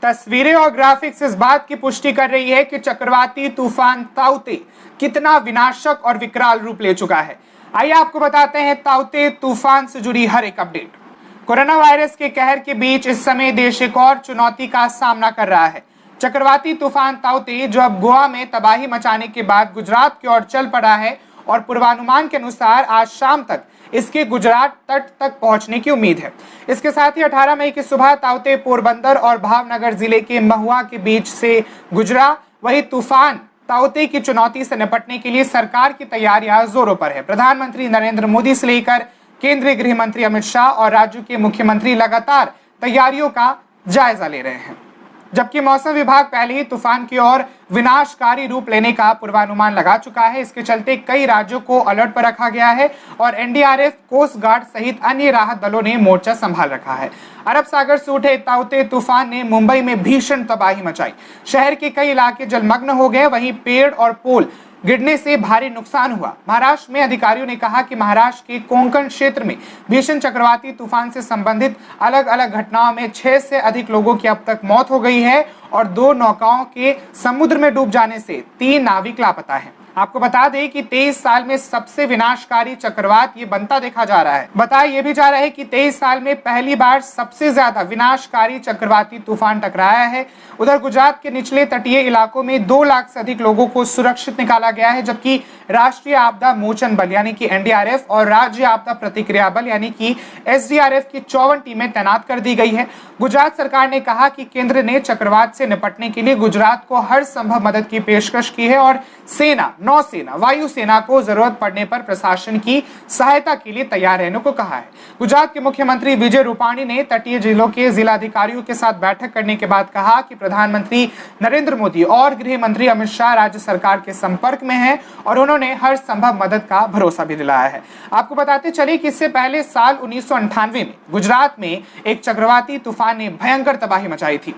तस्वीरें और ग्राफिक्स इस बात की पुष्टि कर रही है कि चक्रवाती तूफान ताउते कितना विनाशक और विकराल रूप ले चुका है। आइए आपको बताते हैं ताउते तूफान से जुड़ी हर एक अपडेट। कोरोना वायरस के कहर के बीच इस समय देश एक और चुनौती का सामना कर रहा है। चक्रवाती तूफान ताउते जो अब गोवा में तबाही मचाने के बाद गुजरात की ओर चल पड़ा है और पूर्वानुमान के अनुसार आज शाम तक इसके गुजरात तट तक पहुंचने की उम्मीद है। इसके साथ ही 18 मई की सुबह ताउते पोरबंदर और भावनगर जिले के महुआ के बीच से गुजरा। वही तूफान ताउते की चुनौती से निपटने के लिए सरकार की तैयारियां जोरों पर है। प्रधानमंत्री नरेंद्र मोदी से लेकर केंद्रीय गृह मंत्री अमित शाह और राज्यों के मुख्यमंत्री लगातार तैयारियों का जायजा ले रहे हैं, जबकि मौसम विभाग पहले ही तूफान की ओर विनाशकारी रूप लेने का पूर्वानुमान लगा चुका है। इसके चलते कई राज्यों को अलर्ट पर रखा गया है और एनडीआरएफ, कोस्ट गार्ड सहित अन्य राहत दलों ने मोर्चा संभाल रखा है। अरब सागर से उठे ताउते तूफान ने मुंबई में भीषण तबाही मचाई। शहर के कई इलाके जलमग्न हो गए, वहीं पेड़ और पोल गिरने से भारी नुकसान हुआ। महाराष्ट्र में अधिकारियों ने कहा कि महाराष्ट्र के कोंकण क्षेत्र में भीषण चक्रवाती तूफान से संबंधित अलग अलग घटनाओं में 6 से अधिक लोगों की अब तक मौत हो गई है और 2 नौकाओं के समुद्र में डूब जाने से 3 नाविक लापता हैं। आपको बता दें कि 23 साल में सबसे विनाशकारी चक्रवात ये बनता देखा जा रहा है। बताया ये भी जा रहा है कि 23 साल में पहली बार सबसे ज्यादा विनाशकारी चक्रवाती तूफान टकराया है। उधर गुजरात के निचले तटीय इलाकों में 2 लाख से अधिक लोगों को सुरक्षित निकाला गया है, जबकि राष्ट्रीय आपदा मोचन बल यानी कि एनडीआरएफ और राज्य आपदा प्रतिक्रिया बल यानी कि एसडीआरएफ की 54 टीमें तैनात कर दी गई है। गुजरात सरकार ने कहा कि केंद्र ने चक्रवात से निपटने के लिए गुजरात को हर संभव मदद की पेशकश की है और सेना, नौसेना, वायुसेना को जरूरत पड़ने पर प्रशासन की सहायता के लिए तैयार रहने को कहा है। गुजरात के मुख्यमंत्री विजय रूपाणी ने तटीय जिलों के जिलाधिकारियों के साथ बैठक करने के बाद कहा कि प्रधानमंत्री नरेंद्र मोदी और गृह मंत्री अमित शाह राज्य सरकार के संपर्क में हैं और उन्होंने हर संभव मदद का भरोसा भी दिलाया है। आपको बताते चले कि इससे पहले साल 1998 में गुजरात में एक चक्रवाती तूफान ने भयंकर तबाही मचाई थी।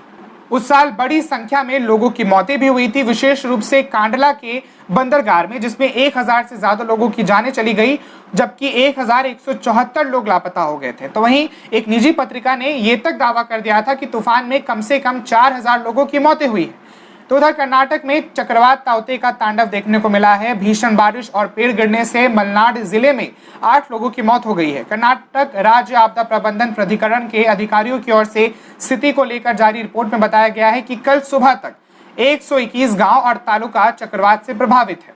उस साल बड़ी संख्या में लोगों की मौतें भी हुई थी, विशेष रूप से कांडला के बंदरगाह में, जिसमें 1000 से ज्यादा लोगों की जानें चली गई, जबकि 1174 लोग लापता हो गए थे। तो वहीं एक निजी पत्रिका ने यह तक दावा कर दिया था कि तूफान में कम से कम 4000 लोगों की मौतें हुई है। तो उधर कर्नाटक में चक्रवात ताउते का तांडव देखने को मिला है। भीषण बारिश और पेड़ गिरने से मलनाड जिले में 8 लोगों की मौत हो गई है। कर्नाटक राज्य आपदा प्रबंधन प्राधिकरण के अधिकारियों की ओर से स्थिति को लेकर जारी रिपोर्ट में बताया गया है कि कल सुबह तक 121 गांव और तालुका चक्रवात से प्रभावित है।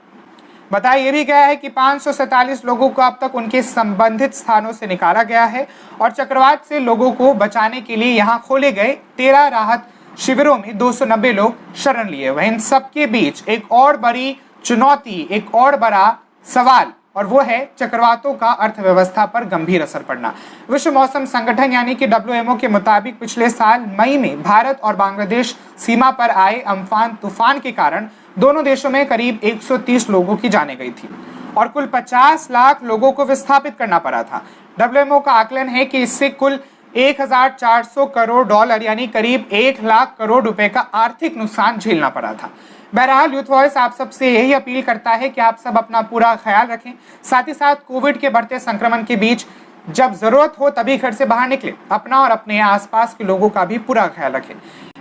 बताया यह भी गया है कि 547 लोगों को अब तक उनके संबंधित स्थानों से निकाला गया है और चक्रवात से लोगों को बचाने के लिए यहाँ खोले गए 13 राहत शिविरों में 290 लोग शरण लिए। वहीं इन सबके बीच एक और बड़ी चुनौती, एक और बड़ा सवाल, और वो है चक्रवातों का अर्थव्यवस्था पर गंभीर असर पड़ना। विश्व मौसम संगठन यानी कि WMO के मुताबिक पिछले साल मई में भारत और बांग्लादेश सीमा पर आए अम्फान तूफान के कारण दोनों देशों में करीब 130 लोगों की जानें गई थी और कुल 50 लाख लोगों को विस्थापित करना पड़ा था। WMO का आकलन है कि इससे कुल 1400 करोड़ डॉलर यानी करीब 1 लाख करोड़ रुपए का आर्थिक नुकसान झेलना पड़ा था। बहरहाल यूथ वॉइस आप सबसे यही अपील करता है कि आप सब अपना पूरा ख्याल रखें, साथ ही साथ कोविड के बढ़ते संक्रमण के बीच जब जरूरत हो तभी घर से बाहर निकलें, अपना और अपने आसपास के लोगों का भी पूरा ख्याल रखें।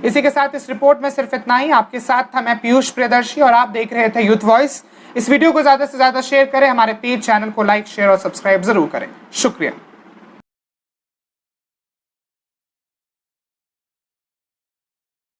इसी के साथ इस रिपोर्ट में सिर्फ इतना ही। आपके साथ था मैं पीयूष प्रियदर्शी और आप देख रहे थे यूथ वॉइस। इस वीडियो को ज्यादा से ज्यादा शेयर करें, हमारे पेज चैनल को लाइक, शेयर और सब्सक्राइब जरूर करें। शुक्रिया।